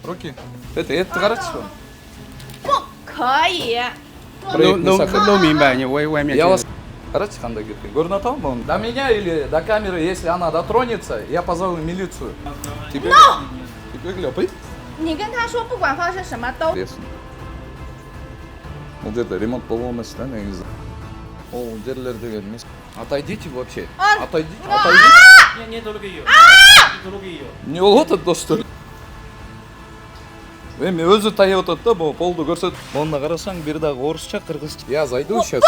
Руки. Это хорошо. 不可以。 Ну, мимбани, вами. Я вас... Короче, ханда гирки. Горно там он. До меня или до камеры, если она дотронется, я позову милицию. Тебе... Тебе глёпай. 你跟他说，不管发生什么都。 Вот это ремонт поломасы, да, не знаю. О, жерлерде емес. Отойдите вообще. Отойдите. Не трогай ее. Не трогай ее. Не болот это достор. Мен өзі таяп отады да, бұл полды көрсет. Онда қарасаң, бері дағы орысша, қырғызша. Я зайду сейчас.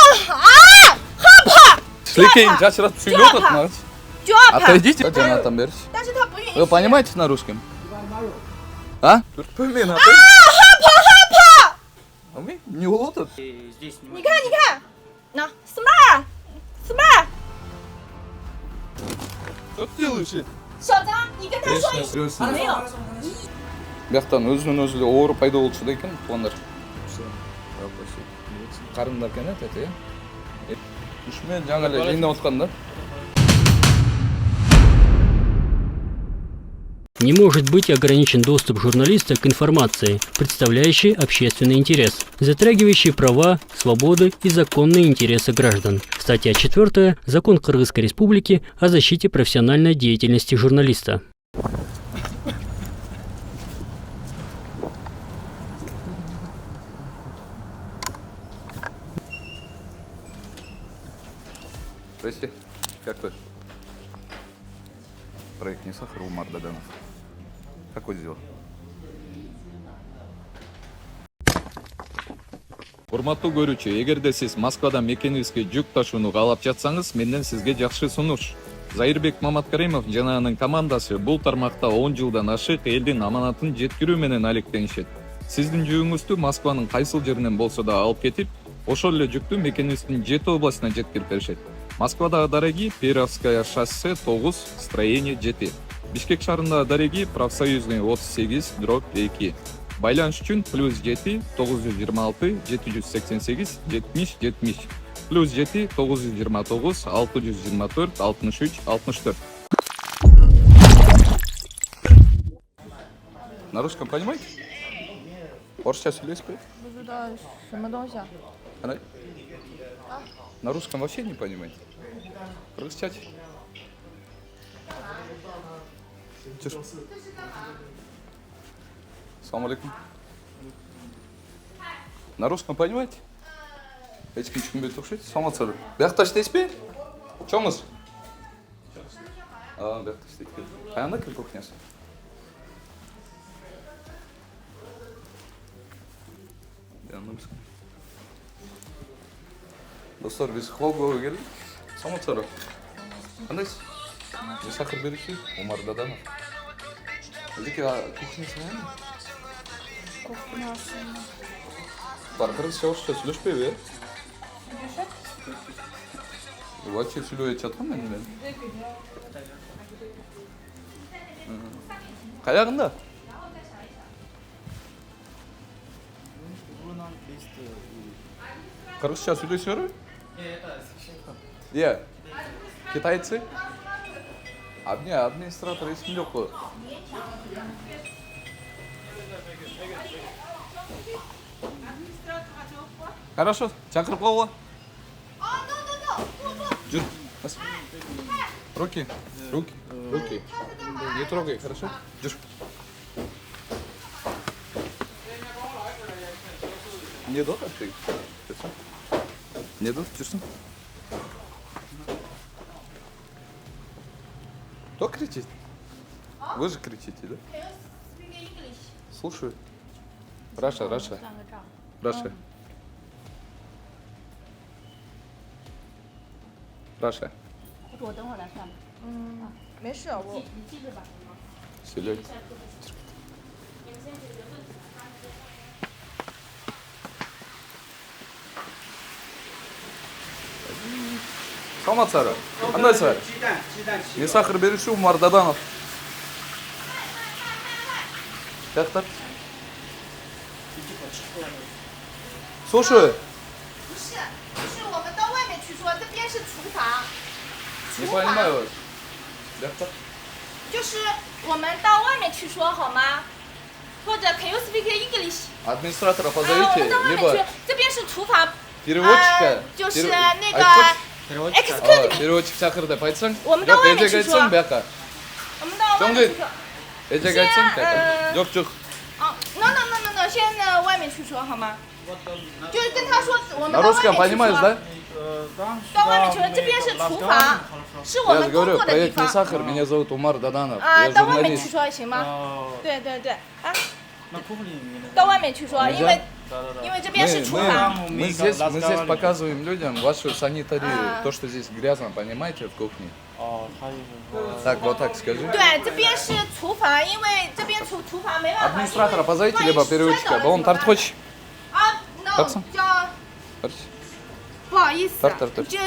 Шлекейін жашыратып сөйлеп отады маған. Отойдите. Жанатан берші. 但是他不允许。 Вы понимаете на русском? А? Түртпемен отойди. Не болот это. Здесь 你看，你看，那 smart，smart， Что ты делаешь? 小张，你跟他说没有。 Бияқтан өзінен өзі ауыр пайда болушы да екен, туғандар. Қарындар екен, это, иә? Үшмен жаңа жайында отқан да. Не может быть ограничен доступ журналиста к информации, представляющей общественный интерес, затрагивающей права, свободы и законные интересы граждан. Статья 4. Закон Кыргызской Республики о защите профессиональной деятельности журналиста. Здрасте. Как вы? Проект «Не сахар» Умар Даданов. Какое дело? Урматтуу көрүүчү, эгерде сиз Москвадан мекенибизге жүк ташууну каалап жатсаңыз, менден сизге жакшы сунуш. Зайырбек Маматкаримов жана анын командасы бул тармакта 10 жылдан ашык элдин аманатын жеткирүү менен алектенишет. Сиздин жүгүңүздү Москванын кайсыл жеринен болсо да алып кетип, ошол эле жүктү мекенибиздин 7 областына жеткирип беришет. Москвада Дареги, Перовская шоссе 9, строение 7. Бишкек шаарында Дареги, профсоюзный 38/2. Байланыш үчүн +7 926 788 70 70. +7 929 624 63 64. На русском понимаете? Орысча сөйлеспей? 不知道什么东西啊？ На русском вообще не понимаете? Кыргызча. Ассаламу алейкум. На русском понимаете? Эти кичкин бет окшойт. Саламатсызбы. Бияқта иштейсизби? Чоңуз? Бияқта иштейт. Каянда ким кухнясы? Достар, биз Холгово келдик. Саламатсызбы. Кандайсыз? Не сахар бериши? Умар Даданов. Эдеке кухнясы каяда? Кухнясы. Бар, кыргызча орусча сүйлөшпөйбү, э? Вообще сүйлөбөй жаткан мен. Каягында? Кыргызча сүйлөшөбү? Иә. Китайцы? Администратор эсим жок го. Хорошо, чакырып койгула. Жүр. Руки. Не трогай, хорошо? Жүр. Не до, ты? Не до, жүрсің? Кто кричит? Вы же кричите, да? Слушаю. Раша. Раша. 我等会儿来算吧。没事，我。你记着吧。 Сөйлей. Саламатсызбы. Кандайсызбы? Не сахар бериши Умар Даданов. Бияқта. Слушай. 不是，我们到外面去说，这边是厨房。 Не понимаю. Бияқта. 就是我们到外面去说好吗？或者 Can you speak English？ Администратора 我 позовите, 们到外面去 либо ，这边是厨房， переводчика. 就是那 Айтқош. 个 Excuse me， переводчик шақыр деп айтсаң. 我们到 Жоқ, 外面 эжек 去说。 айтсаң бияққа. 我们到外面去说。 Эжек айтсаң Сен, бияққа. Жоқ, жоқ. 哦，no，先外面去说好吗？就是跟他说我们 На 到外 русском 面去 понимаешь, 说。 да? 到外面去说，这边是厨房，是我 Я 们 же 工 говорю, 作的地 проект не 方。 сахар, меня зовут Умар Даданов. 啊， Я 到外面去 журналист. 说行吗？ 네. 对，啊， На кухне именно. 到外面去说，因为 Да-да-да. 因为这边是厨房。 Мы здесь показываем людям вашу санитарию, то, что здесь грязно, понимаете, в кухне. Так, вот так скажи. 对，这边是厨房，因为这边厨房没办法。 Администратора позовите, 因为 либо переводчика. 摔倒了 Он тарт хочешь? 啊，no， Тарсың? 叫 Тарт. 不好意思，тарт. 就，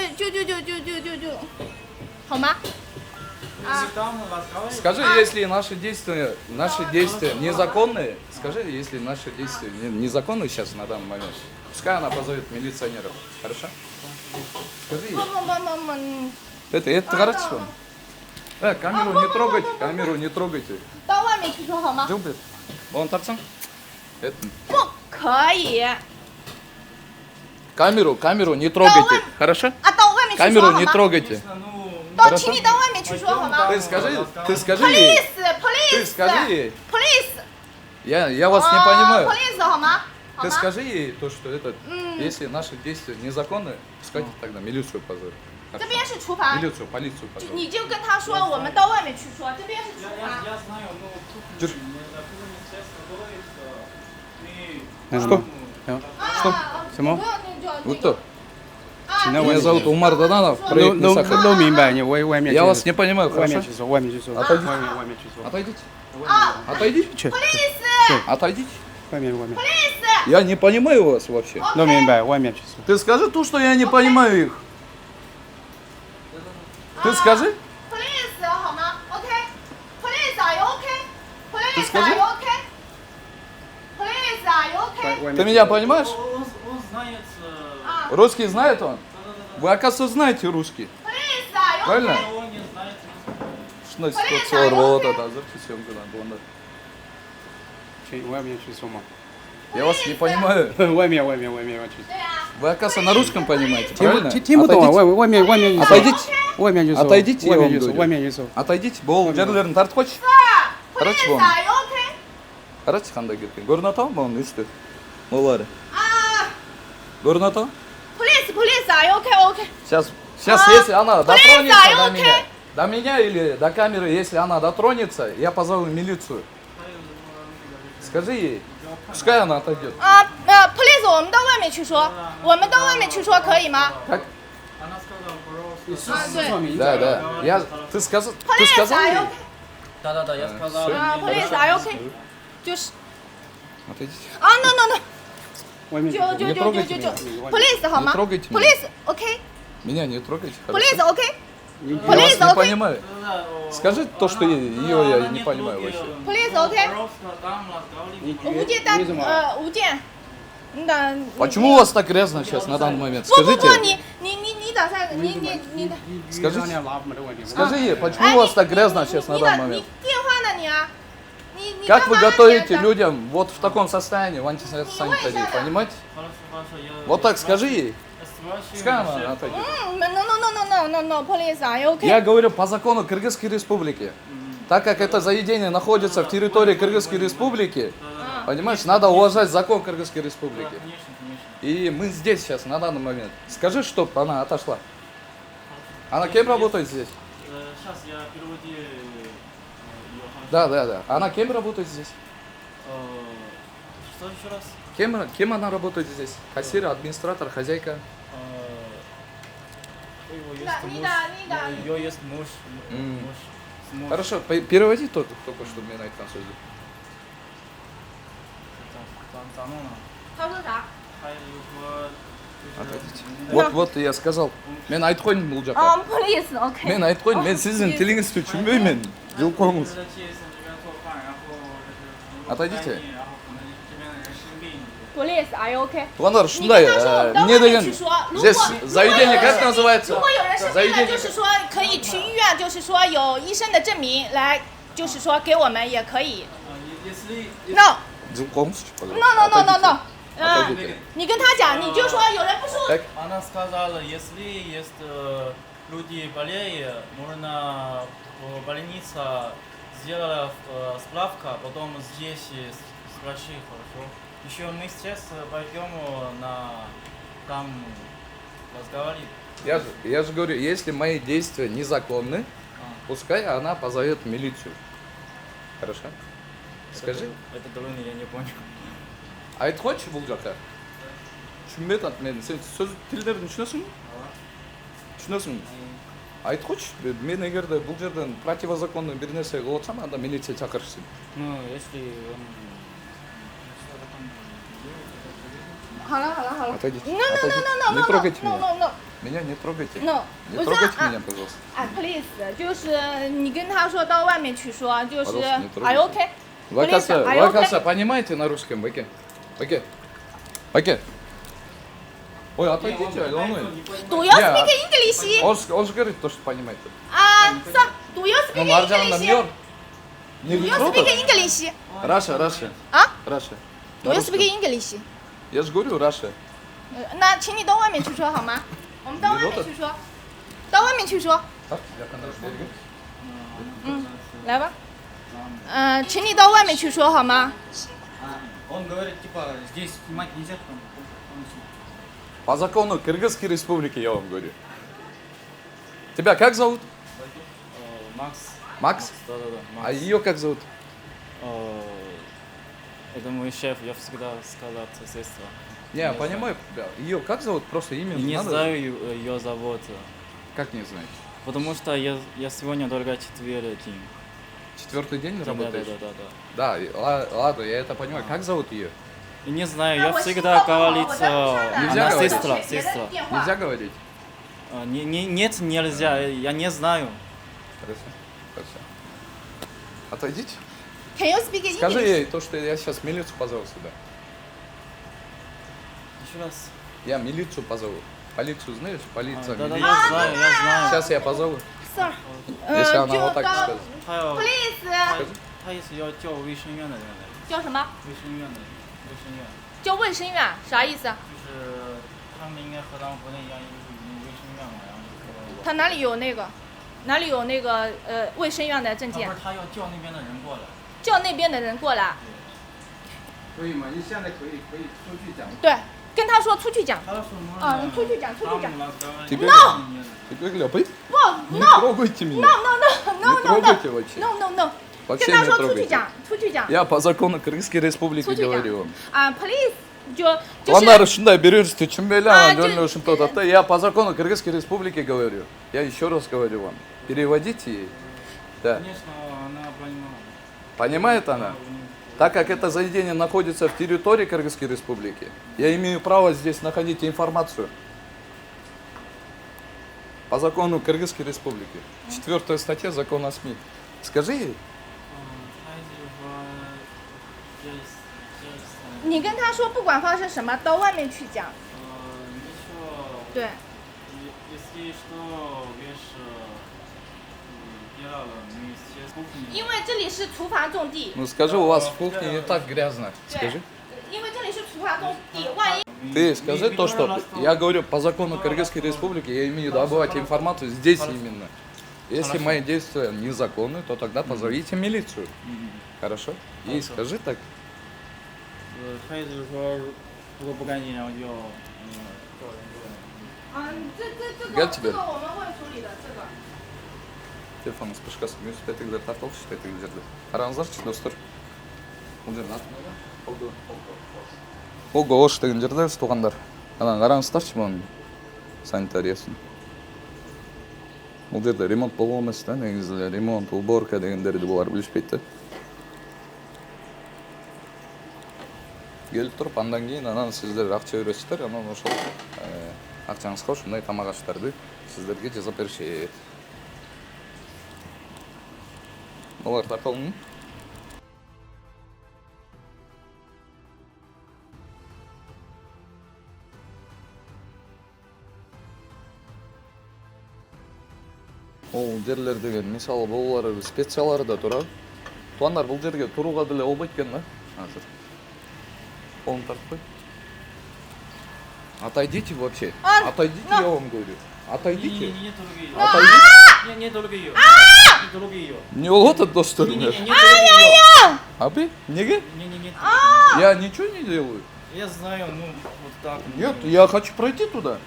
好吗？啊， Там рассказывай. Скажи, если наши действия незаконные, скажи, если наши действия незаконные сейчас на данный момент, пускай она позовет милиционеров. Хорошо? Скажи ей. 不， Это хорошо. Камеру не трогайте. 到外面去说好吗？ Джубит. Вон торцам. Это. 不可以。 Камеру не трогайте. Хорошо? 啊，到外面去说 Камеру 好 не 吗？ трогайте. 到，请你到外面去说好吗 Ты скажи ей. Ты скажи ей. ？Police， Я вас не понимаю. Police 好吗？好 Ты 吗？ скажи ей то, что это, если наши действия незаконны, пускайте тогда милицию позовут. 这边是厨房， Милицию, полицию позовут. 你就跟他说，我们到外面去说，这边是厨 Я 房。 знаю, но кухня, Держи. на кухне средства говорится. А, Сама? 不用那种 Вы кто? 啊， Меня зовут Умар Даданов, проект не сахар. 都明白，你外面 Я вас не понимаю, 外面 хорошо? 去说，外面去说， Отойди. 外面去说， Отойдите. 啊 Отойдите. 去 ，Police，Police， Отойдите. 外面 Я не понимаю вас вообще. 都明白，外面去说。 Ты скажи то, что я не понимаю их. Ты скажи. Police 好吗？OK，Police are you OK？Police скажи. are you OK？Police are you OK？ Ты меня понимаешь? Он знает. Русский знает он? Вы, оказывается, знаете русский. Police are you Правильно? OK？ Он не знает. Что ситуация вот это, съемка надо. 去外面去说嘛， Я вас не понимаю. 外面去说。对啊， Вы, оказывается, на русском понимаете, 听 правильно? 听不懂啊， Отойдите. 外面去说。 Отойдите. 外面就说。 Отойдите, 外 я 面 вам 就说， говорю. 外面就说。 Отойдите. Бұл жерлерін тартып қойшы. Police вон. are you OK？ Қарашы қандай кеткен. Көрін атау ма оның үсті? Олары. 啊 Көрін атау?，Police are you OK？OK？ Сейчас, если она дотронется are you до okay? меня, до меня или до камеры, если она дотронется, я позову милицию. Скажи ей, пускай она отойдет. ，Police，我们到外面去说，我们到外面去说可以吗？ Как? Она сказала, пожалуйста. 你对名 Да, да. Ты сказал Police are you ей? OK？ Да-да-да, я сказал. 啊，Police are you OK？就是， Отойдите. 啊，no，外面去就说。 Police 好吗 Не трогайте меня. ？Police OK？Police Меня не трогайте. хорошо? OK？ Я вас Police не OK？ понимаю. Скажи то, что ее я не понимаю вообще. Police OK？ Пожалуйста, там разговаривайте. 吴建吴建，你打。 Почему у вас так грязно сейчас на данный момент? 不， Скажите. 你打算你的。 Скажите. 拿不的问题。 Скажи ей, почему у вас так грязно сейчас на данный 你 момент? 电话呢你啊？你 Как вы 干嘛呢 готовите 你 людям вот в таком состоянии в антисанитарии, понимаете? Хорошо, я... Вот так скажи ей. Спрашиваю, Пускай она шеф. отойдет. No, Police are you OK？ Я говорю по закону Кыргызской республики. Так как это заведение находится в территории Кыргызской республики, понимаешь, надо уважать закон Кыргызской республики. Конечно, конечно. И мы здесь сейчас, на данный момент. Скажи, чтоб она отошла. Она кем работает здесь? Сейчас я переводи ее. Да. Она кем работает здесь? Что еще раз? Кем она работает здесь? Кассир, администратор, хозяйка? У него есть Да, муж. не да, не да. У ее есть муж. Муж. Муж. Хорошо, переводи только что мне на этом суде.他说啥？ Отойдите. Вот я сказал. Мен айтқойын бұл жаққа. Police OK。 Мен айтқойын, мен сіздің тіліңізді түсінбеймін. Жылқоңыз. Отойдите. Police are you OK？ Туғандар, 你 шындай, 跟他说我们到 не 外面 деген, 去说，如 здесь 果 заведение как называется? 如果有人生病了， Заведение 就是说可以去医院，就是说有医生的证明来，就是说给我们也可以。Если No Жил комнату, no no no no no， Отойдите. 你跟他讲，你就说有人不舒服。 Так, она сказала, если есть люди болеют, можно в больнице сделала справка, потом здесь врачи, хорошо. Еще мы сейчас пойдем там разговаривать. я же говорю, если мои действия незаконны, пускай она позовет милицию. Хорошо? Скажи. Это довольно я не понял. Айтқойшы бұл жаққа. Түсінбеді мен. Сен сөз тілдерін түсінесің бе? Түсінесің бе? Айтқойшы. Мен егер де бұл жерден противозаконный бір нәрсе қылып отырсам, анда милиция шақырсын. Ну, если он... 好了好了好了。 Отойдите. No no no no no Не no трогайте no меня. no no Меня не трогайте. no。 Не 我说 трогайте 啊 меня, пожалуйста. 啊 please， 就是你跟他说到外面去说，就是 Пожалуйста, не трогайте. Are you okay？ Вы, оказывается, Are вы, you оказывается, okay？ понимаете на русском? Баке. Баке. Баке. Ой, отойдите, волнует. Do you Я- speak English？ Он же говорит то, что понимает. Sir, do you Ну, speak Марджан'да English？ Не Do you круто? speak English？ Раша.啊 Раша. Do you speak English？ Я же говорю, Раша. 那请你到外面去说好吗？我们到外面去说，到外面去说。来吧。请你到外面去说好吗？ Он говорит, типа, здесь снимать нельзя, потому По закону Кыргызской республики, я вам говорю. Тебя как зовут? Макс. Макс? Да-да-да, А Макс. ее как зовут? Это мой шеф, я всегда сказал сестра. Не, я понимаю тебя. Ее как зовут? Просто имя Не надо? знаю ее зовут, Как не знаете? потому что я сегодня только четвертый день. Четвертый день работаешь? Да-да-да. Да, ладно, я это понимаю. Как зовут ее? И не знаю, я всегда говорится, Нельзя она говорить. сестра. Нельзя говорить? Нет, нельзя, я не знаю. Хорошо. Отойдите. Can you speak Скажи English？ ей то, что я сейчас милицию позову сюда. Еще раз. Я милицию позову. Полицию знаешь? Полиция, Да-да, милиция. я знаю. Сейчас я позову. Sir， Если она 就 вот так 到 скажет. 还有 Please，他也是要叫卫生院的人来，叫什么？卫生院的卫生院，叫卫生院，啥意思？就是他们应该和咱们国内一样，就是有卫生院嘛，然后就说他哪里有那个？哪里有那个卫生院的证件他不？是他要叫那边的人过来，叫那边的人过来。可以吗？你现在可以出去讲。对，跟他说出去讲。他说什么？啊出去讲出去讲 Тебе- No! Тебе гляпай. 不 Не ，no трогайте меня. no no no Не no no трогайте вообще. no no no， Вообще 跟他 не 说出去 трогайте. 讲，出去讲。 Я по закону Кыргызской республики 出去讲 говорю вам. 啊，please，就是。 Планары шундай берешь, ты чумбеля, А, дёрнёшь ты- что-то. Да я по закону Кыргызской республики говорю. Я еще раз говорю вам. Переводите ей. Да. Конечно, она понимала. Понимает она? Так как это заведение находится в территории Кыргызской республики, я имею право здесь находить информацию. По закону Кыргызской республики. 4 статья закона о СМИ. Скажи ей. 他一直说这你跟他说，不管发生什么，到外面去讲。 ничего. 对， Если что, видишь, делала, мы сейчас кухню. 因为这里是厨房种地。 Ну скажи, у вас в кухне не так грязно. 对 Скажи. 因为这里是厨房种地，万一 Ты скажи то, что я говорю по закону Кыргызской республики, я имею добывать информацию здесь именно. Если мои действия незаконны, то тогда позовите милицию. Хорошо? Ей скажи так. 他一直说，如果不干净，然后就叫人过来。啊，这 Гель тебе? 个我们会处理的，这个。 Телефоныңыз пышқасы муниципалитеттегілер тартылды шететтегі жерде. Қараңыздаршы достар. Бұл жерде Ого, ош деген жерде туғандар. Ана қараңыздаршы бұның санитариясын. Бұл жерде ремонт болу емес та, негізі ремонт, уборка дегендерді бұлар білішпейді. Келіп тұрып, андан кейін анан сіздер ақша бересіздер, анан ошол ақчаңызға ушундай тамақ аштарды сіздерге жасап беришет. Олар тартылды. Ол жерлер деген мисалы болар специялары да турат. Туандар, бұл жерге тұруға деле болбойт экен да. Азыр. Қолын тартып қой. Отойдите вообще. Отойдите, я вам говорю. Отойдите. Не трогай ее. Отойдите. Не трогай ее. Не трогай ее. Не болот это доступ. Не трогай ее. Абы, неге? Не. Я ничего не делаю. Я знаю, ну, вот так. Нет, я хочу пройти туда.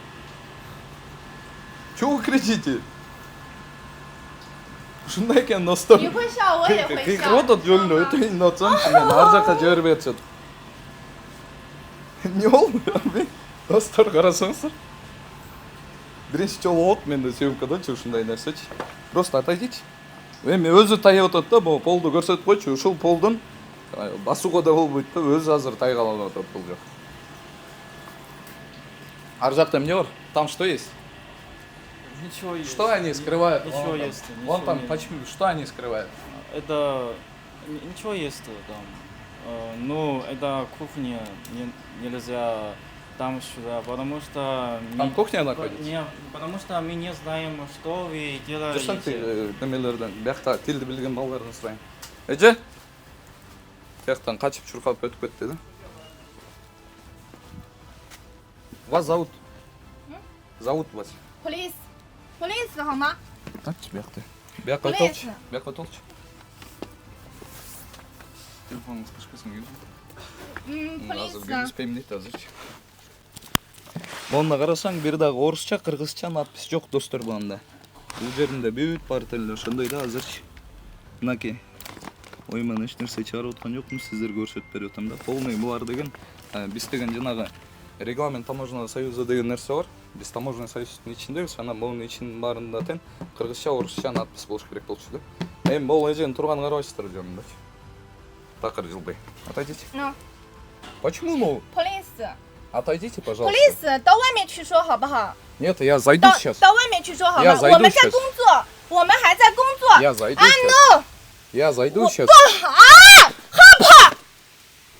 Чего вы кричите? Шундай екен доступ. 你会笑，我也会 Кыйкырып 笑。 атат жолуна өтөйүн атсам, мен ар жакка жиберип атышат. Не болду? Достор карасаңыздар. Биринчи жолу болот менде съемкадачы ушундай нерсечи. Просто отойдите. Эми өзү тайып атат да, бул полду көрсөтүп койчу. Ушул полдун басууга да болбойт да, өзү азыр тайгалы алып атат бул жак. Ар жакта эмне бар? Там что есть? Ничего есть. Что они скрывают? Ничего Вон там. есть. Вон ничего там, нет. почему? Что они скрывают? Это ничего есть там. Ну, это кухня, нельзя там сюда, потому что Там кухня находится? Не, потому что мы не знаем, что вы делаете. Жүрсаң немелерден, биякта тилди билген балдардан сурайын. Эже? Тияктан качып чуркалып өтүп кетти да. Вас зовут? Зовут вас? Police， police 好吗？ Такчы биякта. Биякка Полиция. өтөлчү. Биякка өтөлчү. Телефонуңуз кышкысың келди. Азыр Police。 билбейм дейт азырчы. Монда карасаң бир дагы орусча, кыргызча надпись жок достор буланда. Бул жеринде бүт бар тилде ошондой да азырчы. Мынакей. Ойман эч нерсе чыгарып аткан жокмун, сиздерге көрсөтүп берип атам да. Полный булар деген биз деген жанагы регламент таможенного союза деген нерсе бар. Биз таможенный союздун ичиндебиз, анан бунун ичинин баарында тең кыргызча, орусча надпись болуш керек болчу да. Эми бул эженин турганын карабайсыздар жөнүндө. Такыр жылбай. Отойдите. No Почему ну? police。 Отойдите, пожалуйста. police， 到外面去说好不好？ Нет, я зайду сейчас. 到外面去说好 Я 吗？ зайду 我们在 сейчас. 工作，我们还在工作。 Я зайду 啊 сейчас. no， Я зайду сейчас. 啊，害怕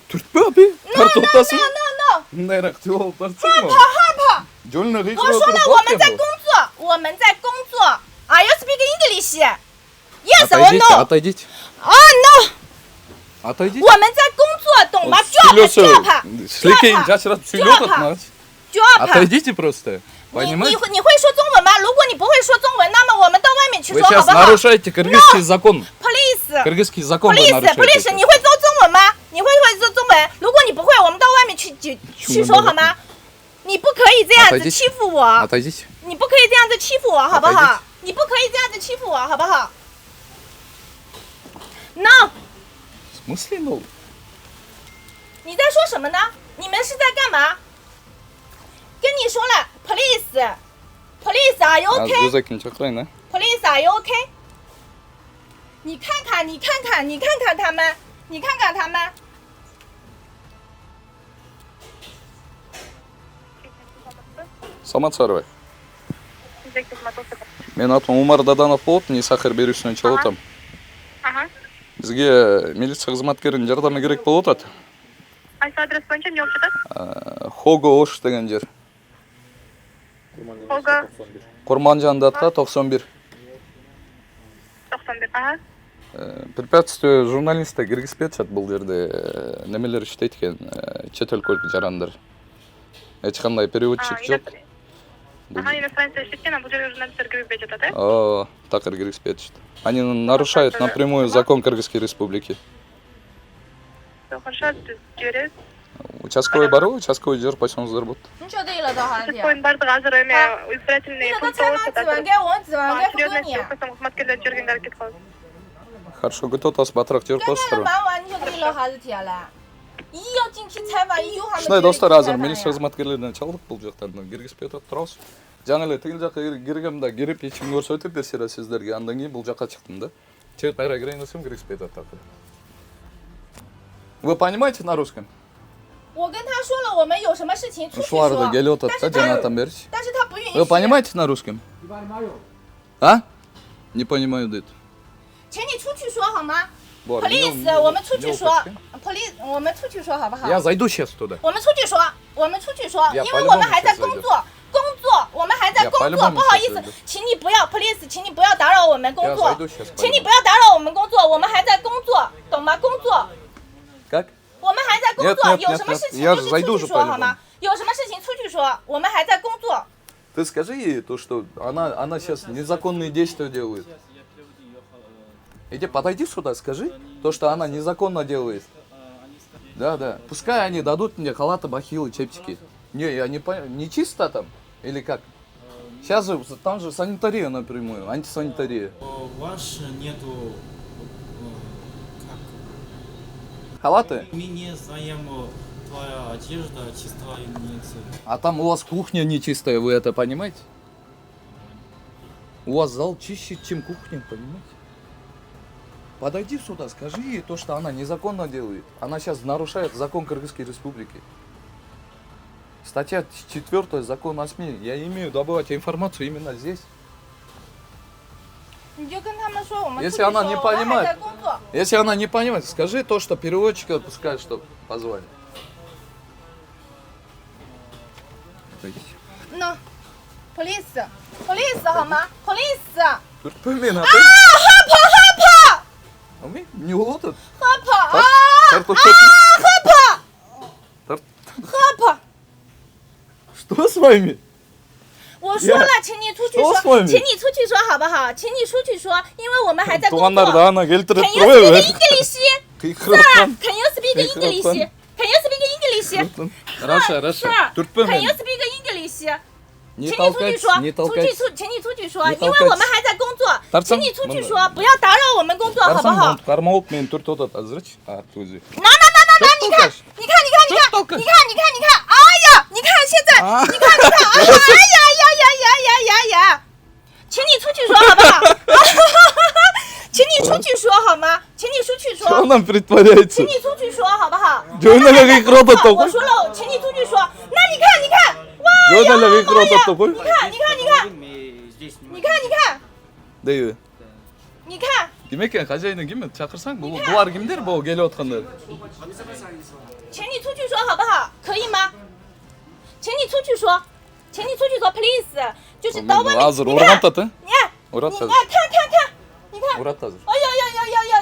Түртпе abi. Тарт ортасын. no， Мындайраак тип алып тартсаң мы? 害怕。 Жолуна 我 кыйкырып 说了， отуруп 我们在 калат 工 экен 作，我们在工作。Are you speaking English? Yes бул. or Отойдите, no? отойдите. 啊 no， Отойдите. 我们在工作，懂吗 Сүйлөсө. Силекейин жашырып сүйлөп атат мага. ？Job。 Отойдите просто. 你 Понимаете? 会说中文吗？如果你不会说中文，那么我们到外面去 Вы 说好 сейчас 不好 нарушаете кыргызский закон.？Police。 Кыргызский закон вы police， нарушаете. police， 你会说中文吗？你会说中文？如果你不会，我们到外面去说好吗？你不可以这样子欺负我， Отойдите. 你不可以这样子欺负我，好不好 Отойдите ？你不可以这样子欺负我，好不好 ？No， В смысле ну? 你在说什么呢？你们是在干嘛？跟你说了，police，police，are you Az okay？ gözakini çakırayın ha. Police，are you okay？ 你看看，你看看，你看看他们，你看看他们。 Самат Сарыбай. Мен атым Умар Даданов болуп, не сахар берүүсүнөн чыгып атам. Бизге милиция кызматкеринин жардамы керек болуп атат. Айса адрес боюнча эмне болуп жатат? Хого Ош деген жер. Ого Курманжан датка 91. 91. Ага. Препятствие журналистте киргизип атышат бул жерде. Немелер иштейт экен, чет өлкөлүк жарандар. Эч кандай переводчик жок. Ага, иностранец иштеткен, а бул жерге журналисттер киргизбей жатат, э? Такыр киргизип атышат. Они нарушают напрямую закон Кыргызской республики. Хорошо, жиберебиз. Участковый бар, участковый жер пойсоңуздар болот. 你说对了的好像。 Участковыйдун бардыгы азыр эме избирательный 那个 пункт 采 болуп 访指 жатат. 纹给我指纹给不给 Серьезно, 你？ өкмөттүн кызматкерлери жүргөнгө аракет кылат. Хорошо, күтүп атасыз, батыраак жер 刚刚的 коесуздар. 忙完你就对了还是铁了？一要进去采访，一有他们。 Ушундай достор азыр милиция кызматкерлеринен чалдык бул жактан киргизип атат турабыз. Жаңы эле тигил жакка киргем да кирип ичим көрсөтүп берсиңер сиздерге, андан кийин бул жакка чыктым да. Чыгып кайра кирейин десем киргизип атат такыр. Вы понимаете на русском? 我跟他说了，我们有什么事情出去 Ушулар да 说。 келип атат да, жанатан берчи. 但是他不允许。 Вы понимаете на русском? А? Не понимаю дейт. 请你出去说好吗 Бар, ？Police， 我们出去说 не，Police， 我们出去说好不好？ Я зайду сейчас туда. 我们出去说，我们出去说， Я 因为 по-любому 我们还在 сейчас 工 зайду. 作，我们还在 Я 工作， по-любому 不好 сейчас 意思 зайду. 请你不要，Police，请你不要打扰我们工 Я 作 зайду сейчас. 请你不要打扰我们工作，我们还在工作。懂吗？工作， Как? 我们还在工作， Нет, нет, 有 нет, 什么 нет. 事情 Я 就 же 是 зайду 出 же 去说好 по-любому. 吗？有什么事情出去说，我们还在工作。 Ты скажи ей то, что она сейчас незаконные действия делает. Иди, подойди сюда, скажи то, что она незаконно делает. Да. Пускай они дадут мне халаты, бахилы, чепчики. Не, я не понял. Не чисто там? Или как? Сейчас же, там же санитария напрямую, антисанитария. Ваш нету, как, Халаты? мы не знаем, твоя одежда чистая или нет. А там у вас кухня нечистая, вы это понимаете? У вас зал чище, чем кухня, понимаете? Подойди сюда, скажи ей то, что она незаконно делает. Она сейчас нарушает закон Кыргызской Республики. Статья 4 закон о СМИ. Я имею добывать информацию именно здесь. 你就跟他们说，我们 Если 出去说， она не 我们还 понимает 在工作。 Если она не понимает, скажи то, что переводчика пускай, что позвали. No, police 好吗 ？police， Турпымен, а ты? 害怕， Не улотят? 害怕啊， Картошка. 害怕。 Что с вами? 我说了，请你出去说，请你出去说好不好？请你出去说，因为我们还在工作。 Туғандар ана келтіріп Can you тұр ғой. speak English? Sir, can you speak English? Can you speak English? Раша. Sir, can you speak English? 请你出去说，请你出去说，因为我们还在工作，请你出去说，不要打扰我们工作，好不好 Қармауып мен түрт отат азырчы. Өзі. ？No, 你看，哎呀，你看现在，你看，哎呀，请你出去说好不好？请你出去说好吗？请你出去说， Что нам притворяется? 请你出去说好不好？ Жөнелі қиқырат отты 我 ғой. 说了，请你出去说。那你看，哇呀， Жөнелі қиқырат отты ғой. Мы здесь не Дейбі. 你看， Кім екен хозяйны кім еді? Шақырсаң, бұлар кімдер бұл келіп отқандар? 请你出去说好不好？可以吗？请你出去说，please，就是到外面。 Азыр ұрған таты? 你看， Ұрат 你 азыр. 看，你看， Ұрат азыр. 哎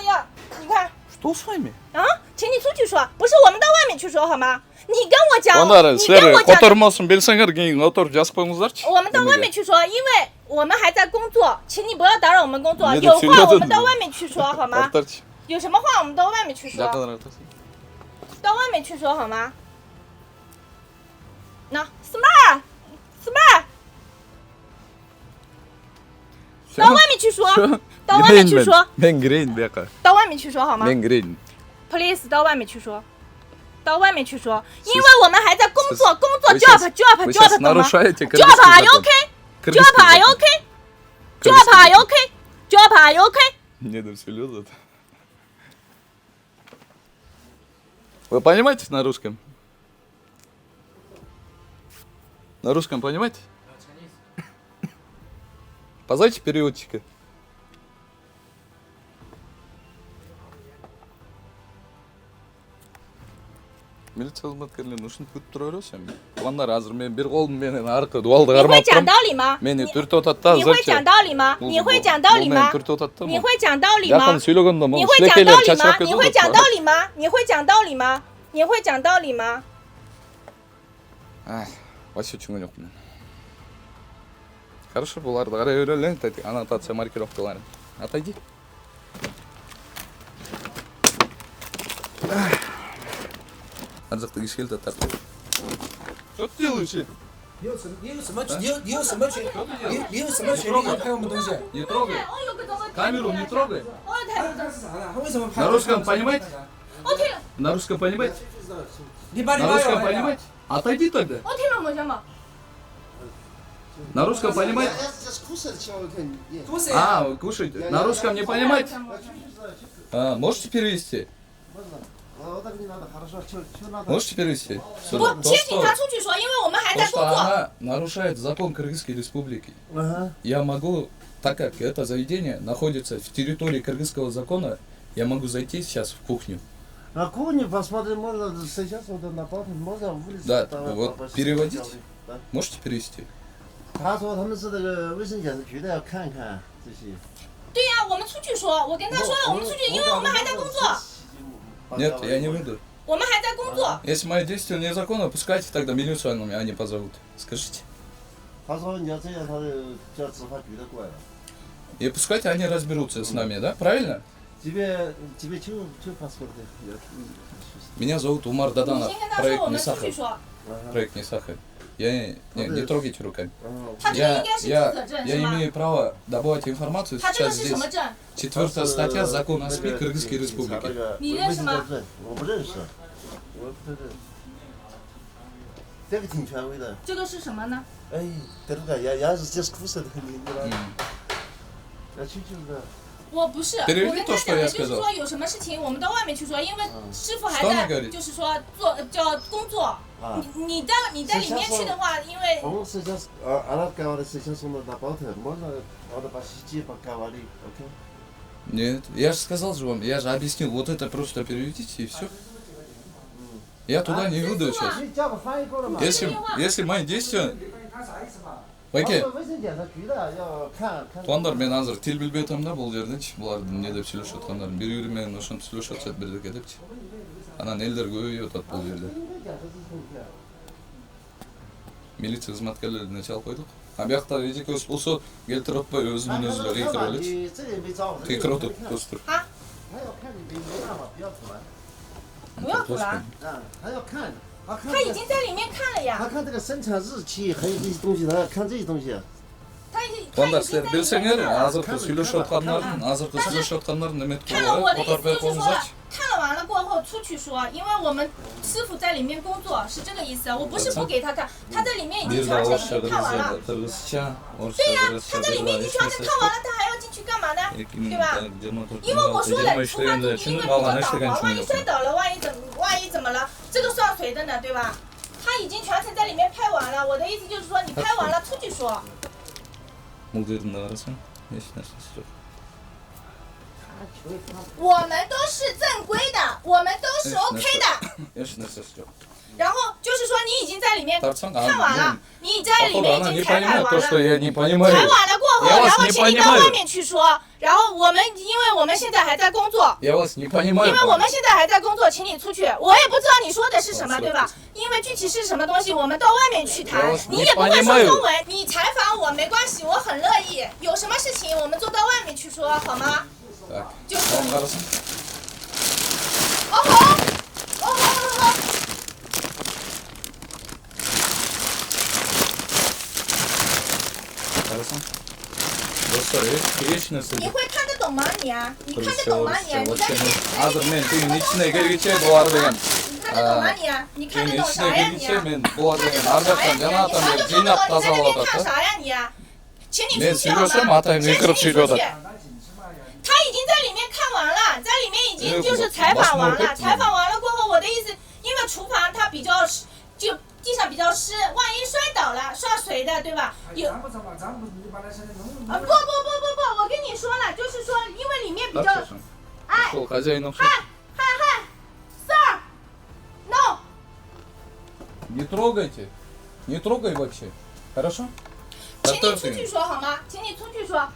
呀，你看 Что с вами? 啊，请你出去说，不是我们到外面去说好吗？你跟我讲， Ондар 你 сіздер 跟我讲， отырмасын белсеңдер кейін отыр жазып қойыңыздаршы. 我们到外面去说，因为我们还在工作，请你不要打扰我们工作。你的有情绪真的话我们到外面去说好吗？ Артарчы. 有什么话我们到外面去说， Жақындар артарчы. 到外面去说好吗？那 smart，到外面去说，到外面去说， Мен кірейін бияқа. 到外面去说好吗 Мен кірейін. ？Please，到外面去说，到外面去说，因为我们还在工作，工作 Вы сейчас job，懂吗 нарушаете ？Job кыргызский are you закон. okay？Job are you okay？Job are you okay？Job are you okay？ Не, да все лезут. Вы понимаете на русском? На русском понимаете? Позовите переводчика. Милиция қызметкерлерін ушинтип күтүп тура бересің. Туғандар азыр мен бір қолымменен арқы дуалды 你会 қармап 讲 тұрмын. 道理吗？ Мени түртіп атат да 你会 азырчы. 讲道理吗？你会讲道理 Бұл 吗 мени？түртіп атат да. 你会讲道理吗 Жақын？ сөйлегенде 你 бұл 会讲道 шілекейлер 理 шашырап 吗？你 кетіп 会讲 жатыр. 道理吗？你会讲道理吗？你会讲道理吗？ Ай, вообще чего жоқ мен. Хорошо, бұларды қарай өрелен, аннотация маркировкалары. Отойди. Ар жақта кешкелді тартып. Что ты делаешь? 你有什么权利拍我们东西？ Не трогай. 哦，有个东西。 Камеру не трогай. 哦，太。 这是啥呢？他为什么拍？ На русском понимаете? 我听了， На русском понимаете? 你把你 На 妈 русском 要来 понимаете? Отойди тогда. 我听了，我想嘛。 На русском понимаете? Кушай. А, вы кушаете. На русском не понимаете? А, можете перевести? Можете перевести? Что, 不， то, 请警察 что, 出去说，因为我们还 то, 在 что 工作。 она нарушает закон Кыргызской Республики. Я могу, так как это заведение находится в территории кыргызского закона, я могу зайти сейчас в кухню. На кухне посмотрим, можно сейчас вот на парне, можно вылезти. Да, вот переводить. Можете перевести? 他说他们是那个卫生检查局的，要看看这些。对呀，我们出去说，我跟他说了，我们出去，因为我们还在工作。Нет, я не выйду. 我们还在工作。 Если мои действия незаконны, пускайте тогда милицию они позовут. Скажите. 他说你要这样，他就叫执法局的过来了。 И пускайте они разберутся с нами, да? Правильно? тебе паспорт. Меня зовут Умар 你 Даданов. 先跟他说 Проект 我 не 们出去 сахар. 说， Проект не сахар. Не трогайте руками. 他这个应该是记者证是 Я 吗？ имею право добывать информацию 他这个 сейчас 是什么 здесь. 证？ 4-я статья Закона о СМИ Кыргызской Республики. 你认识吗？我不认识，我不认识。这个挺权威的。这个是什么呢？哎，这个也是就是苦涩的，你知道吗？要去就是我不是，我 Переведи 跟 то, 他 что 讲 я 的就是 сказал. 说有什么事情我们到外面去说，因为师傅还 Что она 在 говорит? 就是说做叫工作。你在里面去的话，因为 我们是想俺干完的是想送到大包头，马上надо把洗衣把干完的 ，OK？ Нет, я же сказал же вам, я же объяснил, вот это просто переведите и все. Я туда не выйду сейчас. 你叫个翻译过来嘛。 Если мои действия... 卫 Байке, 生检查局的要看。 туғандар мен азыр тил билбей атам да бул жерденчи, булардын не деп сүйлөшүп аткандарын бири бири менен ошентип сүйлөшүп атышат бирдеке депчи. Анан элдер көбөйүп атат бул жерде. Милиция кызматкерлерине чалып койдук. А биякта эжекебиз болсо келтирип атпай өзүнүн өзү эле кыйкырып элечи. Кыйкырып атат достор. 啊，还要看你没办法，不要出来。不要阻拦，还要看。他已经在里面看了呀，他看这个生产日期，还有这些东西，他要看这些东西。他已经 Туғандар 在 силер 里面 билсеңер, 看了。 азыркы сүйлөшүп аткандардын эметип 看了我的意思 отуруп 就是说 коюңузачы. 看了完了过后出去说，因为我们师傅在里面工作，是这个意思。我不是不给他看，他在里面已经 Бир 全 да 程已 орусча 经看完了。 кыргызча, орусча, 对呀， кыргызча, 他在里面已经全程看完了，他还要进去干嘛呢？对吧？因为我说了，出发地因为比较导滑，万一摔倒了，万一怎么了，这个算谁的呢？对吧？他已经全程在里面拍完了，我的意思就是说，你拍完了出去说。 бул жердин да карасаң, эч нерсеси жок. 我们都是正规的，我们都是 OK 的。 эч нерсеси жок. 然后就是说你已经在里面 Тарсаң, 看完了，你在里 походу 面 она 已 не 经采拍 понимает 完 то, 了。 что я не понимаю. 采完了过后， Я 然 вас 后 не 请你到外 понимаю. 面去说。然后我们，因为我们现在还在工作， Я вас не 因 понимаю. 为我们现在还在工作，请你出去。我也不知道你说的是什么，对吧？因为具体是什么东西，我们到外面去谈。你也不会说中文，你采访我没关系，我很乐意。有什么事情我们就到外面去说，好吗？ Так, 就是。 tamam карасаң. 哦吼，哦吼。 Карасаң. Достор, эч нерсе 你 жок. 会看得懂吗你啊？你看得懂吗你啊？你在里面， Азыр мен тигин ичине киргиче булар деген. 你看得懂吗你啊？你看 Тигин 得懂啥 ичине 呀你 киргиче 啊？ мен булар деген ар жактан жана 你 жактан 啥 бери 都看不 жыйнап 懂，你在那 тазалап 边看 атат да. 啥呀你啊？请你 мен 出去好 сүйлөсөм 吗？ атайын 先 өкүрүп 请你 сүйлөп 出去。 атат. 他已经在里面看完了，在里面已经就是采访完了。采访完了过后，我的意思，因为厨房它比较湿，就地上比较湿，万一摔倒了算谁的，对吧？有啊不，我跟你说了，就是说，因为里面比较，哎， Ушул хозяин окшойт. 嗨 ，Sir，No。 Не трогайте. Не трогай вообще. Хорошо? 请你出去说好吗？请你出去说。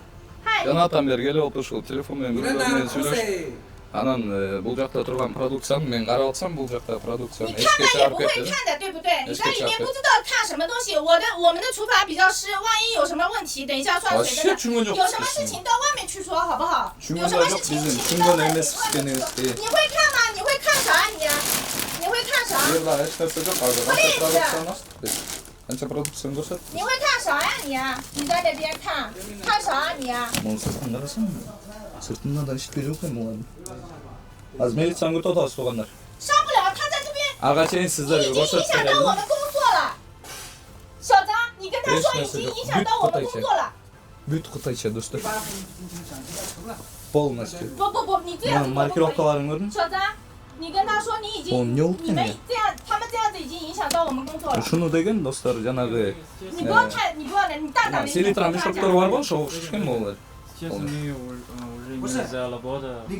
嗨。 Жанатан бери келип отурушул телефон менен менен сүйлөшүп. Анан бул жакта турган продукцияны мен карап атсам, бул жакта 你 продукцияны 看 эшикке 的也 чыгарып 不会 кетти. 看的，对不对？你在里面不知道看什么东西。我们的厨房比较湿，万一有什么问题，等一下算谁的 Вообще 呢？ 충분 жоқ. 有什么事情到外面去说好不好？有 충분 什么 다 事 жоқ 情 биздин 请你到 충분 外面 эмес экенибизди. 你会看吗？你会看啥你？你会看啥？ Жерде эч нерсе жок. Азыр канча продукцияны ачтык биз. Канча продукцияны көрсөт. 你会看啥呀你？你在那边看啥你？ Муну сыртын карасаң, сыртында да эчтеке жок эми булардын. Азыр милицияны күтүп атабыз туугандар. 上不了，他在这边 Ага чейин 你 сиздерге 已经影响 көрсөтүп 到我 бердим. 们工作了。小张，你跟他说已经影响到我们工作了。 Бүт кытайча достор. Полностью. 不，你这样子 Маркировкаларын көрдүң? 小张，你跟他说你已经， Он не 你们 укнет. 这样，他们这样子已经影响到我们工作了。 Ушуну деген достор жанагы 你不要太，你不要，你大胆的一点跟 селитра 他 мешоктор 讲。 бар го, ошого окшошкен могулар. Честно, мне уже не за работа. 你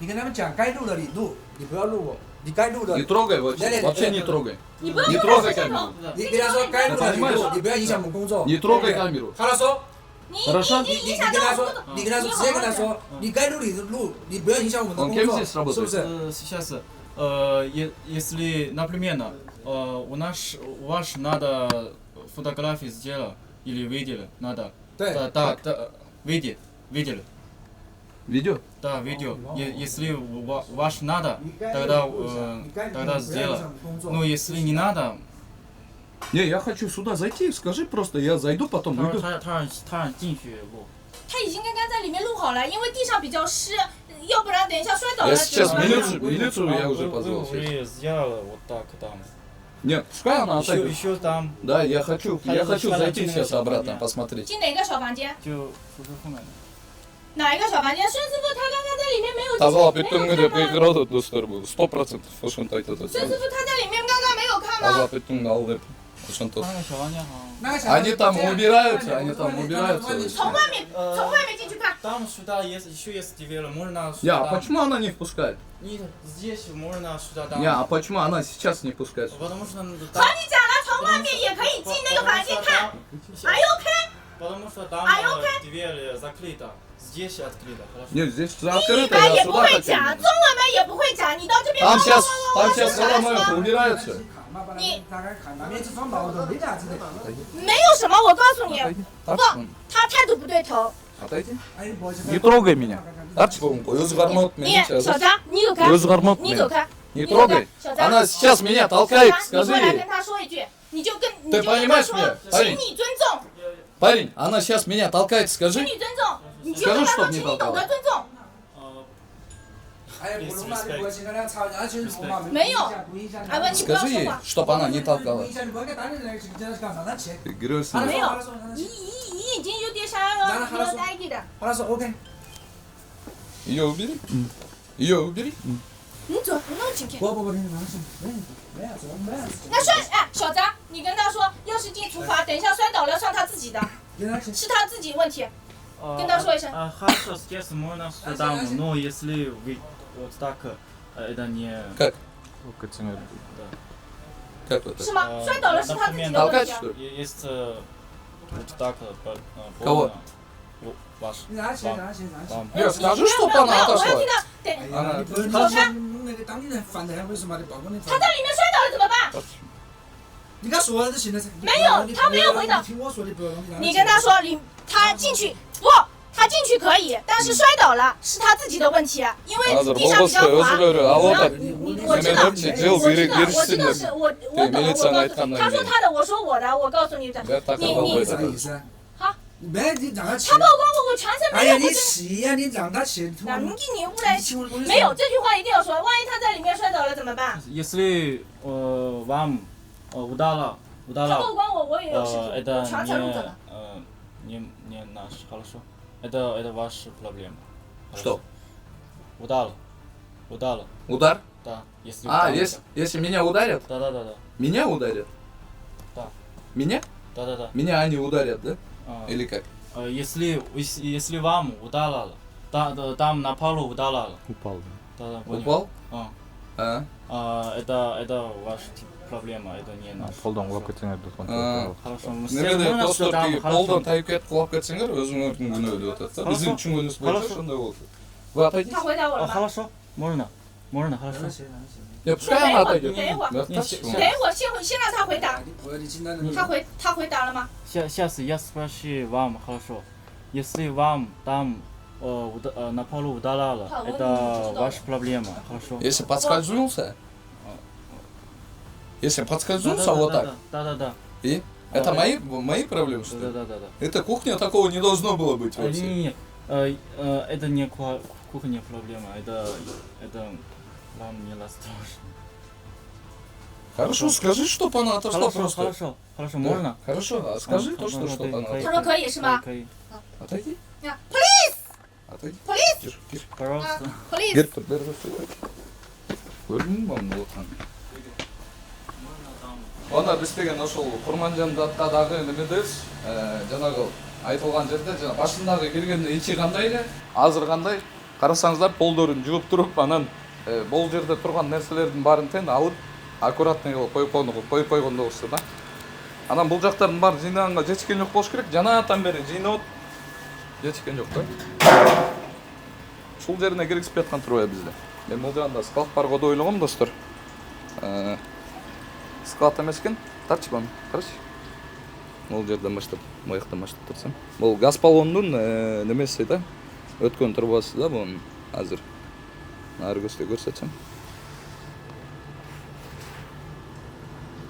跟他们讲该录的你录，你不要录我，你该录的 Не трогай вообще не трогай. 你不要 Не 用 трогай 摄像 камеру. 头。你跟他说该录的你录，你不要影响我们工作。 Не трогай камеру. Хорошо? Хорошо. 你跟他说，你跟他说，直接跟他说，你该录你的录，你不要影响我们的 Он 工 кем 作， здесь работает? 是不是？ Сейчас, если, например, ваш надо фотографии сделать или видели, надо. 对， Да, видели. Видео? Да, видео. Если ваш надо, тогда сделай. Но если не надо, Не, я хочу сюда зайти, скажи просто, я зайду, потом 他 уйду. 让进去录。他已经刚刚在里面录好了，因为地上比较湿，要不然等一下摔倒了。 Я сейчас 怎么办 милицию я уже вы позвал. уже сделали вот так там. Нет, пускай она отойдет. Еще там, Да, я хочу зайти сейчас обратно, Нет. посмотреть. 进哪个小房间？就宿舍后面的。哪一个小房间？孙师傅他刚刚在里面没有进 Тазалап 没 өткен 有 күнде 看吗？ қиғырады достар бұл 100% ошонто айтат. 孙师傅他在里面刚刚没有看吗？ Тазалап өткен ал деп ошонто. 那个小房间好像。那个小孩 Они там убираются, они там убираются. 从外面进去看。 Там сюда еще есть двери, можно Я, а сюда. почему она не впускает? И здесь можно сюда там. Не, а почему она сейчас не пускает? Потому что 和你讲了，从外面也可以进那个房间看。Are you okay？ Потому что там Are you okay？ дверь закрыта, здесь открыта, хорошо? Нет, здесь 你 закрыто, 语白 я 也不 сюда 会 хочу. 讲，中文们也不会讲，你到这边 Там 哇 сейчас, 哇哇 там 哇 сейчас 说啥 ломают, 说？ убираются. 你大概看那边是装矛盾，没啥子的。没有什么，我告诉你， Так, 他态度不对头。 отойди. 哎，我去。 Не трогай меня. Арчибом, өзі қармауыт 你 мен 小 сейчас. 张，你走开， Өзі қармауыт 你走 мен. 开， Не 你走开 трогай. 小张， Она сейчас меня 小 толкает, 张，你 скажи 过来 ей. 跟他说一句，你就跟 Ты 他 понимаешь 说 меня？ 请 парень 你尊重， Парень, она сейчас меня толкает, 请 скажи. 你尊重，你就跟他说，请你懂得尊重。哎，不弄嘛，你过去跟他吵架去弄嘛，没有不影响。哎，问你不要 Скажи 说 ей, 话。 чтоб она не толкала. 不影响你，我给当地人去叫他干啥他去。 Ты грёз 好了 没有 好了说好了你说已经有点想要待给的。好了说 OK。 Ее убери. Ее убери. 你走，弄进去。不，你拿去，没啥子，没啥子。那摔，哎，小张，你跟他说，要是进厨房，等一下摔倒了，算他自己的，给他去。是他自己问题。跟他说一声。 Хорошо, здесь можно сюда, но если вы вот так, это не... Как? Как это? 是吗？摔倒了是他自己的问 толкать 题啊。 что ли? Есть вот так, Кого? больно. Ваш. 你拿去，拿去，拿去。 Вам. Нет, скажи, 没有 чтоб 没有 она 没有，我要 отошла. 听到。等，Она 你不能说那个当地人烦的很，为什么你曝光的？他在里面摔倒了怎么办？你跟他说了就行了噻。没有他没有回答你听我说的，不要弄。你跟他说，他进去不，他进去可以，但是摔倒了是他自己的问题，因为 Азыр 地上比较 болбосо 滑。 өзү көрү. Ал 我 ода 我知道， Немен жыл 我知道，我知 беришсиң 道是 деп. 我懂，我告诉你，他说他的，我说我的，我告诉你的， Я так 你 обалдел. 啥意思？好，没，你让他去他。曝光我，我全程哎呀，你没有不真。气呀！你让他去。那你你不来你，听我的东西。没有这句话一定要说，万一他在里面摔倒了怎么办？ Если вам удало, 他曝光我，我也有视频，我 это 全程录着呢。 не наш, хорошо. Это ваша проблема. Что? Удало. Удар? Да. Если А, удало. если меня ударят? Да. Меня ударят? Да. Меня? Да. Меня они ударят, да? А, Или как? если вам удало, там на полу удало. Упал. Да, понял. Упал? А. А? Это ваша проблема, это не наша. Қолдан құлап кетсеңер А. Хорошо, Немеде достор тиги хорошо. қолдан тайып кетіп құлап кетсеңер өзіңердің күнөө деп атат да. Біздің түсінгеніміз бойынша Хорошо. сондай болды. Вы отойдите? 他回答我了吗？ хорошо, можно, хорошо. 让他去，让他去。 Я пускай она отойдет. 等一会儿 Да, 你 так 先 что? 等一会儿，先让他回答。你进来了。他回答了吗？ Сейчас я спрошу вам, хорошо. Если вам там на полу удалало, А, вот это не ваша проблема, хорошо? Если подскользнулся, если подскользнулся вот так, Да. и это мои проблемы, что ли? Да. Это кухня, такого не должно было быть вообще. Нет, это не кухня проблема, это вам не расстроишь. Хорошо, скажи, чтоб она отошла просто. Хорошо, Да, можно? Хорошо, а скажи то, что чтоб она 他 отошла. 说可以是吗？ Кай. Отойди. Police, Отойди. police, Гир, гир. Пожалуйста. police. Гир, подбери. Көрдің ба мына отқан? Оны біз деген ошол Курманжан даттадағы немедес, жанагы айтылған жерде жана башындағы келгенде ичи кандай эле, азыр кандай? Карасаңыздар полдорун жууп туруп, анан бул жерде турган нерселердин баарын тең алып, аккуратный кылып коюп койгондо болчу да. Анан бул жактардын баары жыйнаганга жетишкен жок болуш керек. Жанаатан бери жыйнап, Кечкен жок да. Ушул жерине киргизип жаткан турбайбы бизде. Мен бул жагында склад бар го деп ойлогом, достор. Склад эмес экен. Тарчы бам, карачы. Бул жерден баштап, маяктан баштап турсам. Бул газ баллондун немеси да. Өткөн трубасы да бунун азыр. Нары көстө көрсөтсөм.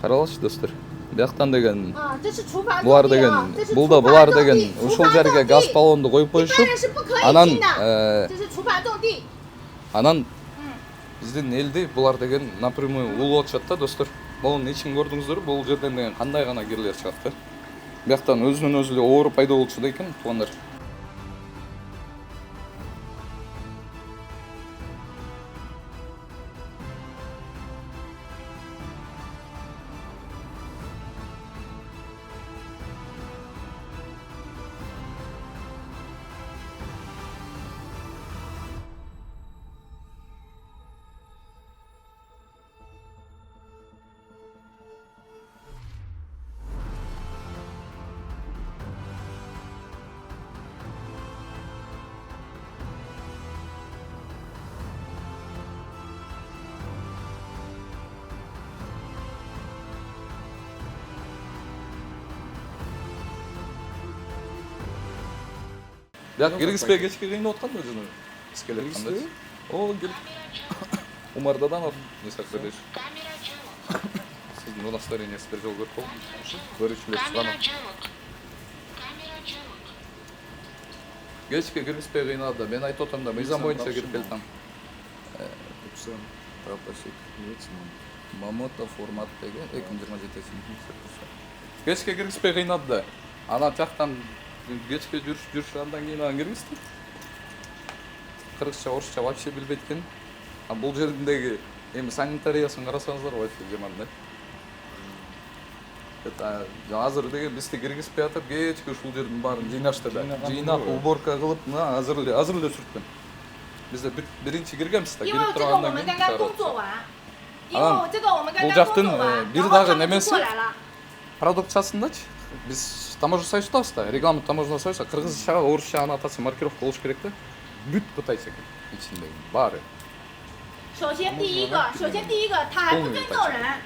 Каралачы, достор. Бияктан деген 啊，这是厨房 булар 种地 деген 啊，这是厨 булда 房 булар 种 деген 地，厨 ушул 房 жерге 种 газ 地， баллонду коюп 一般 коюшуп 人是不可以 анан 进的，这是厨房种地。 анан биздин элди булар деген напрямую улуп атышат да, достор. Бунун ичин көрдүңүздөр, бул жерден деген кандай гана кирлер чыгат да. Бияктан өзүнөн өзү эле оор пайда болчу да экен, туугандар. Бияк киргизбей кечке кыйнап аткан да өзүнө. Искелеп кандай. О, келип. Умардадан от несак береш. Сиздин удостоверениеңиз бир жол көрүп болдум. Көрүүчүлөр чыганы. Кечке киргизбей кыйнап да, мен айтып атам да, мыйзам боюнча кирип келдим. Мамота формат деген 2027. Кечке киргизбей кыйнап да. Анан жактан кечке жүрүш андан кийин аны киргизди. Кыргызча, орусча вообще билбейт экен. А бул жердеги эми санитариясын карасаңыздар вообще жаман да. Это азыр деген бизди киргизбей атып, кечке ушул жердин баарын жыйнашты да. Жыйнап, уборка кылып, азыр эле сүрттүм. Бизде биринчи киргенбиз да, 因为 кирип 这个我 тургандан 们 кийин 刚刚工 чыгарып. 作完，因为这个我们刚 бул 刚工 жактын 作完， бир 然后 дагы 他们就 немеси 过来了。 продукциясындачы биз таможня союздабыз да, регламент таможня союзда кыргызча, орусча аннотация маркировка болуш керек да. Бүт кытайча экен ичиндеги баары. 首先第一个，他还不尊重人，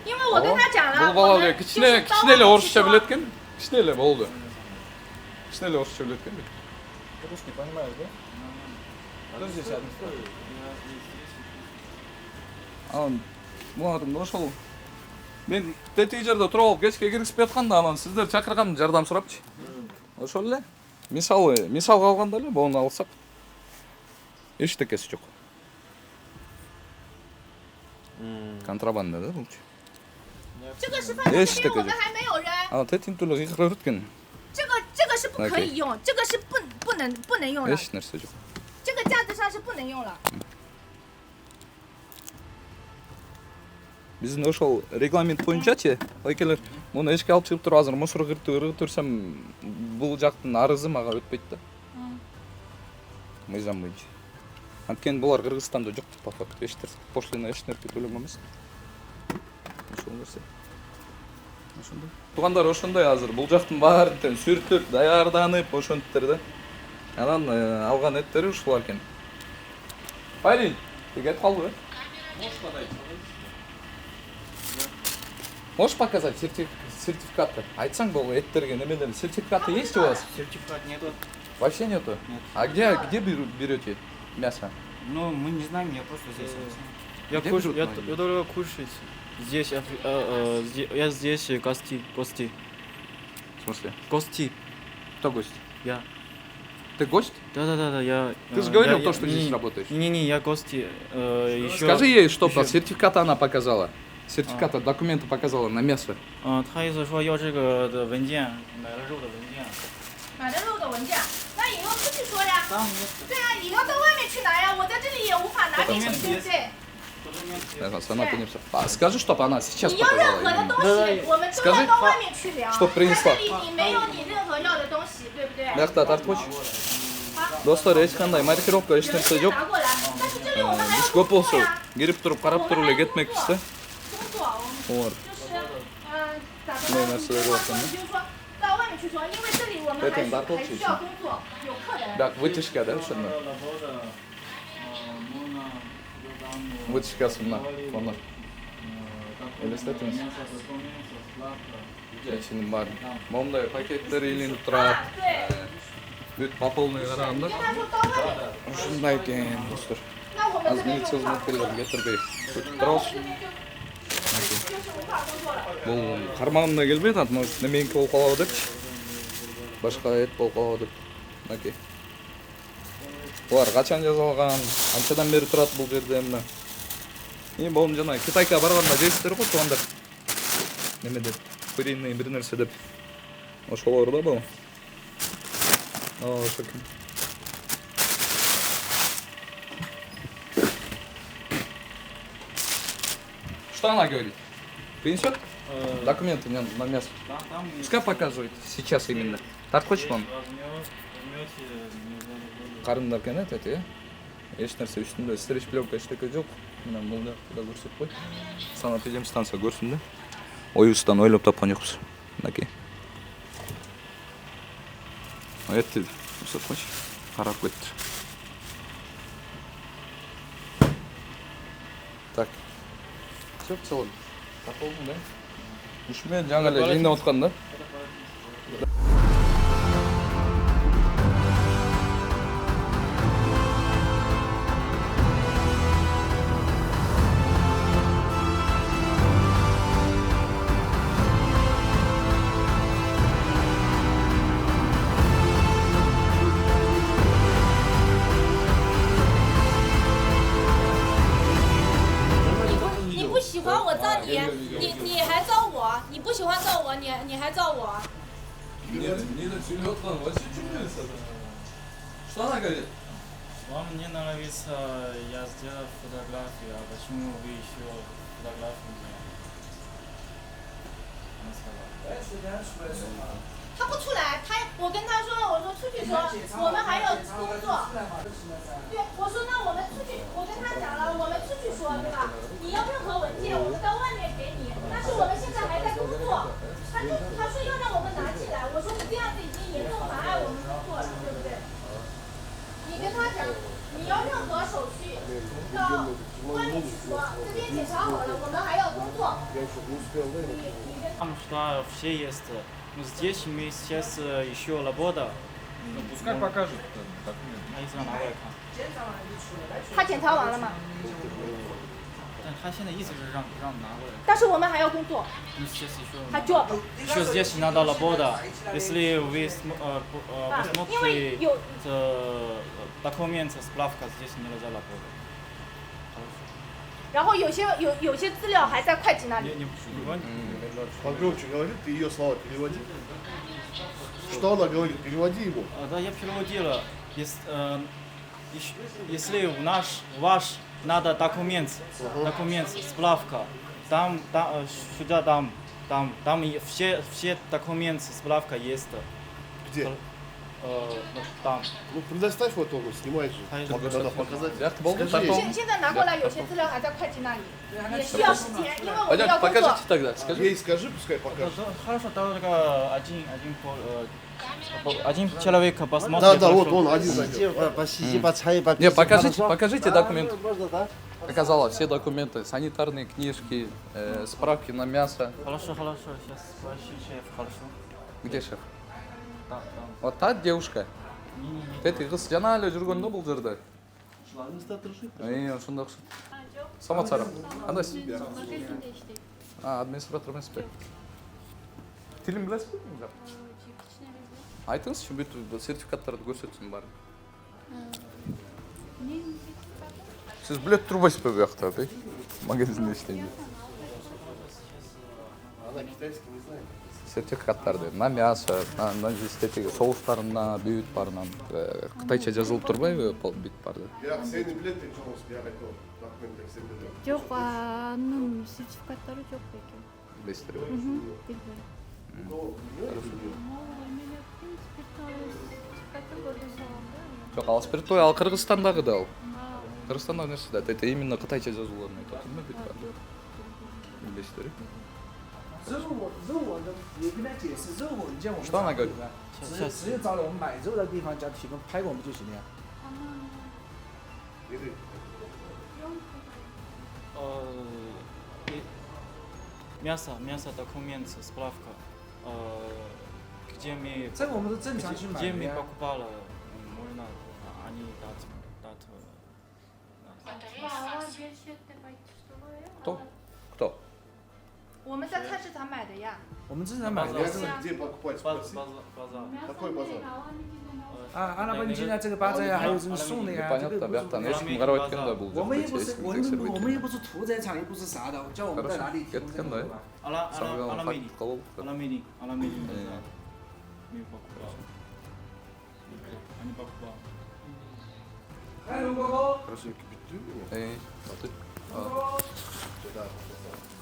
因为我跟他讲了， бул 我 бала 们 эле 就是 кичине 到 кичине эле 外面去 орусча 说 билет экен. Кичине эле болду. Кичине эле орусча билет экен. Русский понимаешь, да? Кто здесь рядом? Анан булардын ошол мен тетиги жерде туруп алып кечке киргизбей атканда анан сиздер чакыргам жардам сурапчы. Ошол эле. Мисалга алганда эле буну алсак эчтекеси жок. Контрабанда да булчу. 这个是放在这边，我们还没有扔， Анан тетин төлө кыйкырып өткөн. 这个是不可以用，这个是不能用了， Эч нерсе жок. 这个架子上是不能用了。 Биздин ошол регламент боюнчачы, айкелер, муну эшикке алып чыгып туруп азыр мусор кырып турсам, бул жактын арызы мага өтпөйт да. Мыйзам боюнча. Анткени булар Кыргызстанда жок по факту, пошлина эч нерсе төлөнгөн эмес. Ошол нерсе. Ошондой. Туугандар ошондой азыр бул жактын баарын тең сүртүп, даярданып ошонтиптер да. Анан алган эттери ушулар экен. Парень, ты кетип калдың? Можешь показать сертификаты? Айтсаң бул эттерге немеден сертификаты есть у вас? Сертификат нету. Вообще нету? Нет. А где берете мясо? Ну, мы не знаем, я просто здесь. Я Где кушаю, берут я ноги? только кушать. Здесь, я здесь гости. В смысле? Гости. Кто гость? Я. Ты гость? Да, я. Ты же говорил я- то, что не- здесь работаешь. Не, я гости. Еще. Скажи ей, что еще- сертификаты она показала. Сертификаты, документы показала на мясо. 他意思说要这个的文件，买了肉的文件。买的肉的文件，那以后出去说呀。当然，对啊，你要到外面去拿呀，我在这里也无法拿给你，对不对？ Она принесла. Скажи, чтобы она сейчас 你要任何的 показала. 东西，我们都要到外面去聊。 что 在 принесла. 这里你没有你任何要的东西，对不对？ Мякта тартып койчу. Достор, эч кандай маркировка эч нерсе жок. 拿过来，但是这里我们还 Биз 有 көп 工 болсо 作呀， кирип туруп карап туруп эле кетмекпиз да. 工作，我们 Оор. 就是咋说 没 呢？ нәрселер бар 就是说到外面面去说，因为这里我们对还挺大多需要工作，有客人。 Так, вытяжка, да, шынна? Вытяжкасына, оны. Елестетіңіз? Жәшінің бар. Мұндай пакеттер иленіп тұрады. Бүт пополный қарағанда. 跟他说到外面。 Шындай екен, достар. 那我们 Аз 这边 милиция 就无法 қызметкерлері кетірбей. Өтіп 那我 тұрауыз. 们这边就是无法工作了。 Бұл қармағымда келмейді, ат, может, неменікі болып қалау деп. Башқа ет болып қалау деп. Мәке. Бұлар қачан жазалған, қаншадан бері тұрады бұл жерде мына. Бұл жаңа Китайға барғанда жейсіздер ғой туғандар. Неме деп, курийный бір нәрсе деп. Ошолар да бұл. Ошо екен. Что она говорит? Принесет? Документы мне на место. Там Пускай показывает сейчас именно. Так хочешь он? Қарындар екен айтады, иә? Еш нәрсе үстінде стрич пленка ештеңе жоқ. Мына бұл жақта көрсетіп қой. Санаториум станция көрсін де. Оюстан ойлап тапқан жоқпыз. Мінекей. Әйтті, осы қойшы. Қарап кетті. Так. Все в целом. Пополнен, да? Үшмен жаңа әлі жиында отқан да?你不喜欢我照你，你还照我，你不喜欢照我，你还照我。 Что она говорит? Вам не нравится, я сделал фотографию, а почему вы еще фотографию делаете? Она сказала. 他不出来，我跟他说，我说出去说，我们还有工作。对，我说那我们出去，我跟他讲了，我们出去说，对吧？你要任何文件，我们到外面给你，但是我们现在还在工作。他说要让我们拿进来，我说你这样子已经严重妨碍我们工作了，对不对？你跟他讲，你要任何手续到外面去说，这边检查好了，我们还要工作。Там что все есть. Но здесь мы сейчас еще работа. Пускай покажет. 他一直让拿过来看，他检查完了吗？但他现在一直是让拿过来。但是我们还要工作， Ну сейчас еще. 他 job。 Еще здесь надо работа. Если вы 因为 посмотрите 有 документы, справка, здесь нельзя работать. 然后有些资料还在会计那里。 Не говори. Погромче говори, ты ее слова переводи. Что она говорит? Переводи ему. Да, я переводила. Если ваш надо документ, справка, там сюда там и все документы, справка есть. Где? Там. Ну, предоставь вот он, снимай же. Конечно. Пока надо показать. Болды, Скажи ей. 现在拿过来，有些资料还在会计那里，也需要时间，因为我们要 Пойдемте, 工作 покажите。тогда. Скажи. Ей скажи, пускай покажет. Хорошо, только один человек посмотрит. Да, вот хорошо. он один зайдет. Посиди, подсади, Не, покажите документы. Можно, да? Показала все документы, санитарные книжки, справки на мясо. Хорошо, сейчас спроси шеф, хорошо. Где шеф? Там. Вот та девушка. Тәте қыз жана әлі жүрген да бұл жерде. Ошондой окшойт. Самоцаров. Кандайсыз? Администратор эмес бе? Тилин билесиз бе? Айтыңызчы, бүт сертификаттарды көрсөтсүн баары. Сиз билет турбайсыз бе буякта, бей? Магазинде иштейди. Она китайский не знает. Сертификаттарды на мясо, на эстетика, соустарына, бүйүт барынан кытайча жазылып турбайбы бүт барды? Я сени билет деп жооңуз бияк айтып документтер сен билет. Жоқ, анын сертификаттары жоқ екен. Билесиздер. Билбейм. Жок, ал спирттой, ал Кыргызстандагы да ал. Кыргызстандагы нерсе да, это именно кытайча жазууларын айтат, эмне бүт барды? Билесиздер. 肉我的也跟他解释，肉我你像我们说那个只有找了我们买肉的地方，叫提供拍给我们就行了呀。мясо, документы, справка. Где мы 这个我们是正常去买 где 的 мы 呀。 покупали, можно они дать. Кто? Кто? 我们在菜市场买的呀。我们正常买的呀。 Где покупать? базар. Какой базар? 啊，那不现在这个巴扎呀，还有这种送的呀，这个 Понятно, 不是 бяқтан ешкім қарап өткенде бұл 我们又 жерде 不是 ешкім 我 тексеріп 们又不是屠宰场，又不是啥的，叫我们在哪里提供这个吧？ Аламини. қалып Аламини. Мы покупали. Они покупали. Хорошо, кипятю.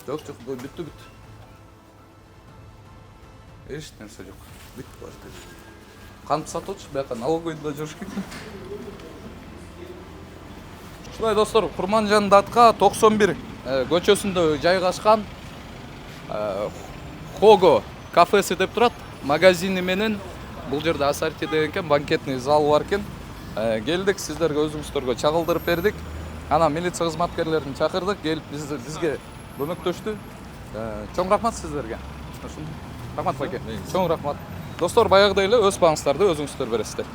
жоқ бұл бүтті еш нәрсе жоқ бүйтіп бар қант сатып отыршы бияққа налоговыйда жүріш керек ушулай достор Курманжан Датка 91 көчөсүндө жайгашкан Хого кафеси деп турат магазини менен бул жерде ассорти деген экен банкетный зал бар экен келдик сиздерге өзүңүздөргө чагылдырып бердик анан милиция кызматкерлерин чакырдык келип бизге көмөктөштү чоң рахмат сиздерге рахмат байке чоң рахмат достор баягыдай эле өз багыңыздарды өзүңүздөр бересиздер